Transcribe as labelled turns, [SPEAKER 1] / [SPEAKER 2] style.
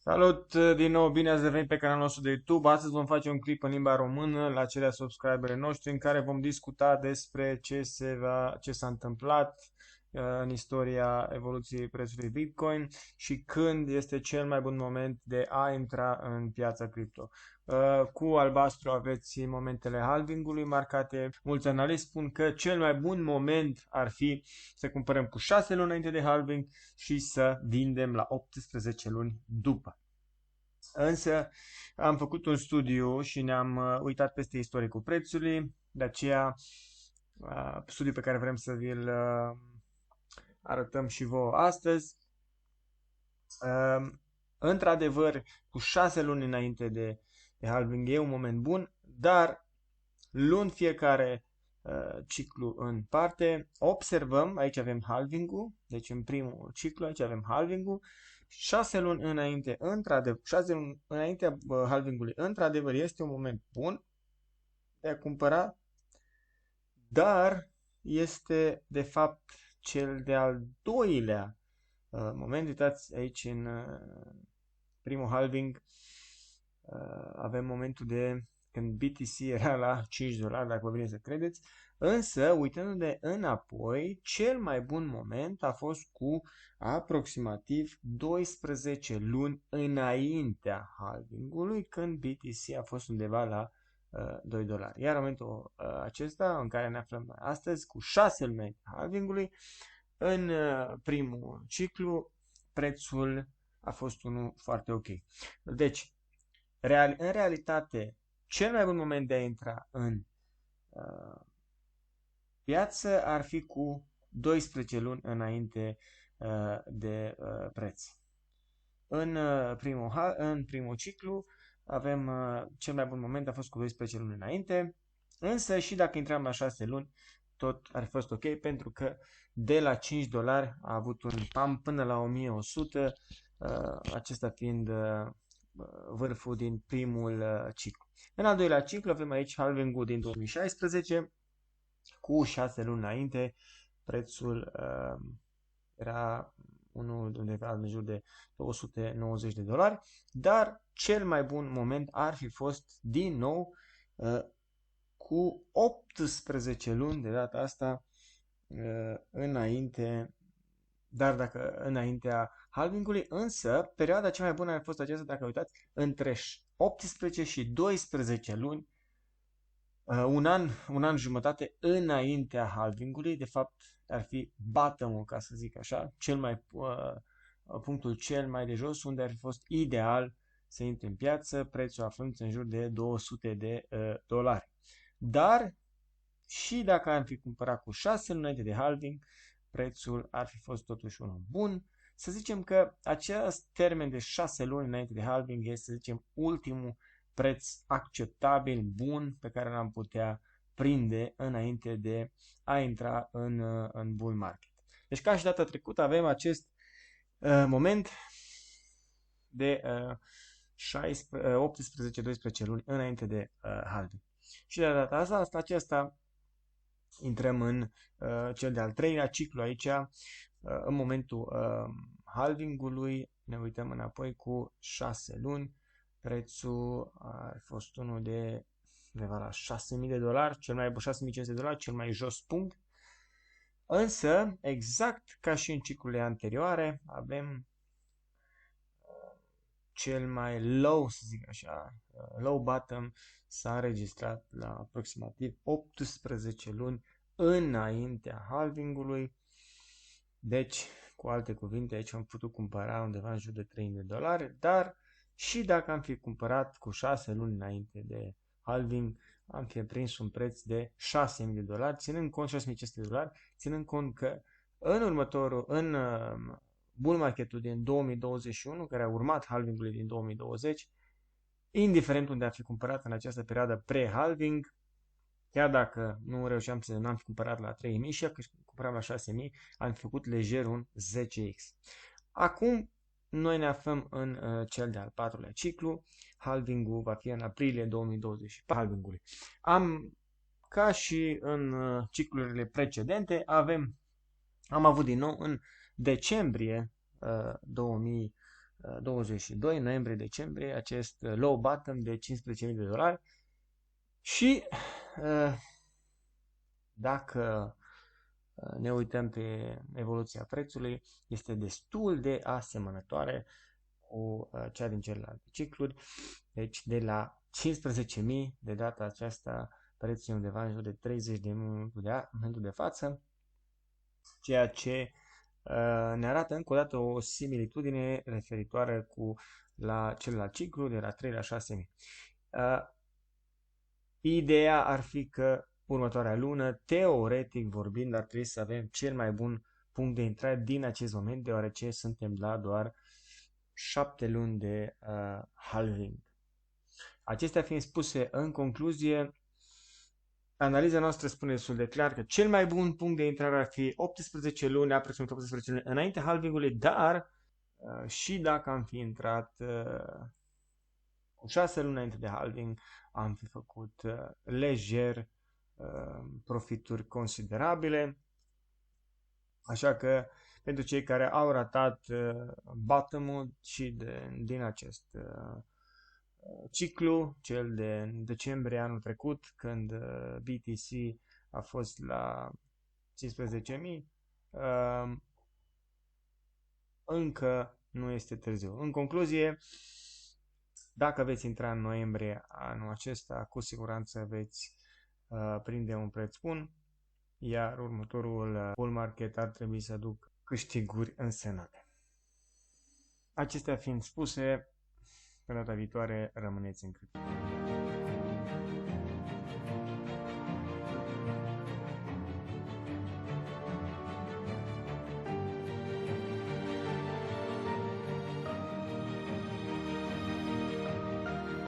[SPEAKER 1] Salut din nou, bine ați revenit pe canalul nostru de YouTube. Astăzi vom face un clip în limba română la cererea subscriberii noștri în care vom discuta despre ce s-a întâmplat în istoria evoluției prețului Bitcoin și când este cel mai bun moment de a intra în piața cripto. Cu albastru aveți momentele halvingului marcate. Mulți analiști spun că cel mai bun moment ar fi să cumpărăm cu 6 luni înainte de halving și să vindem la 18 luni după. Însă am făcut un studiu și ne-am uitat peste istoricul prețului, de aceea studiul pe care vrem să vi-l arătăm și vouă astăzi. Într-adevăr, cu 6 luni înainte de halving e un moment bun, dar luând fiecare ciclu în parte, observăm, aici avem halving-ul, deci în primul ciclu aici avem halving-ul, 6 luni înainte, într-adevăr, 6 luni înaintea halving-ului, într-adevăr, este un moment bun de a cumpăra, dar este de fapt cel de-al doilea moment. Uitați aici în primul halving avem momentul de când BTC era la 5 dolari, dacă vă vine să credeți. Însă, uitându-ne înapoi, cel mai bun moment a fost cu aproximativ 12 luni înaintea halvingului, când BTC a fost undeva la 2 dolari. Iar în momentul acesta, în care ne aflăm astăzi, cu 6 luni înaintea halvingului, în primul ciclu, prețul a fost unul foarte ok. Deci, în realitate, cel mai bun moment de a intra în piață ar fi cu 12 luni înainte de preț. În primul ciclu avem cel mai bun moment a fost cu 12 luni înainte, însă și dacă intram la 6 luni, tot ar fi fost ok, pentru că de la 5 dolari a avut un pump până la 1100, acesta fiind vârful din primul ciclu. În al doilea ciclu avem aici halving-ul din 2016, cu 6 luni înainte, prețul era unul undeva în jur de 290 de dolari, dar cel mai bun moment ar fi fost din nou cu 18 luni de data asta înainte, dar dacă înaintea halvingului, însă perioada cea mai bună a fost aceasta, dacă uitați, între 18 și 12 luni, un an jumătate înaintea halvingului, de fapt ar fi bottom-ul, ca să zic așa, punctul cel mai de jos, unde ar fi fost ideal să intri în piață, prețul aflându-se în jur de 200 de dolari. Dar și dacă am fi cumpărat cu 6 luni înainte de halving, prețul ar fi fost totuși unul bun. Să zicem că acest termen de 6 luni înainte de halving este, să zicem, ultimul preț acceptabil, bun, pe care l-am putea prinde înainte de a intra în bull market. Deci ca și data trecută avem acest moment de 18-12 luni înainte de halving. Și de data aceasta intrăm în cel de-al treilea ciclu aici, în momentul halvingului, ne uităm înapoi cu 6 luni, prețul a fost unul de undeva la 6.000 de dolari, 6.500 de dolari, cel mai jos punct. Însă, exact ca și în ciclurile anterioare, avem cel mai low, să zic așa, low bottom s-a înregistrat la aproximativ 18 luni înaintea halvingului. Deci, cu alte cuvinte, aici am putut cumpăra undeva în jur de 3.000 de dolari, dar și dacă am fi cumpărat cu 6 luni înainte de halving, am fi prins un preț de 6.000 de dolari, ținând cont 6.500 de dolari, ținând cont că în bull marketul din 2021, care a urmat halvingului din 2020, indiferent unde ar fi cumpărat în această perioadă pre-halving, chiar dacă nu reușeam n-am fi cumpărat la 3.000 și dacă cumpăram la 6.000, am făcut lejer un 10x. Acum, noi ne aflăm în cel de-al patrulea ciclu. Halving-ul va fi în aprilie 2024. Halving-ului. Ca și în ciclurile precedente, am avut din nou în decembrie 2024 22 noiembrie-decembrie, acest low bottom de $15.000 și dacă ne uităm pe evoluția prețului, este destul de asemănătoare cu cea din celelalte cicluri, deci de la 15.000 de data aceasta prețul e undeva în jur de 30 de momentul de față, ceea ce ne arată încă o dată o similitudine referitoare cu la celălalt ciclu de la 3 la 6.000. Ideea ar fi că următoarea lună, teoretic vorbind, ar trebui să avem cel mai bun punct de intrare din acest moment, deoarece suntem la doar 7 luni de halving. Acestea fiind spuse, în concluzie, analiza noastră spune destul de clar că cel mai bun punct de intrare ar fi 18 luni, aproximativ 18 luni înainte halvingului, dar și dacă am fi intrat cu 6 luni înainte de halving, am fi făcut lejer profituri considerabile. Așa că pentru cei care au ratat bottom-ul și din acest ciclu, cel de decembrie anul trecut, când BTC a fost la 15.000, încă nu este târziu. În concluzie, dacă veți intra în noiembrie anul acesta, cu siguranță veți prinde un preț bun, iar următorul bull market ar trebui să aducă câștiguri însemnate. Acestea fiind spuse, pe data viitoare rămâneți în cripto.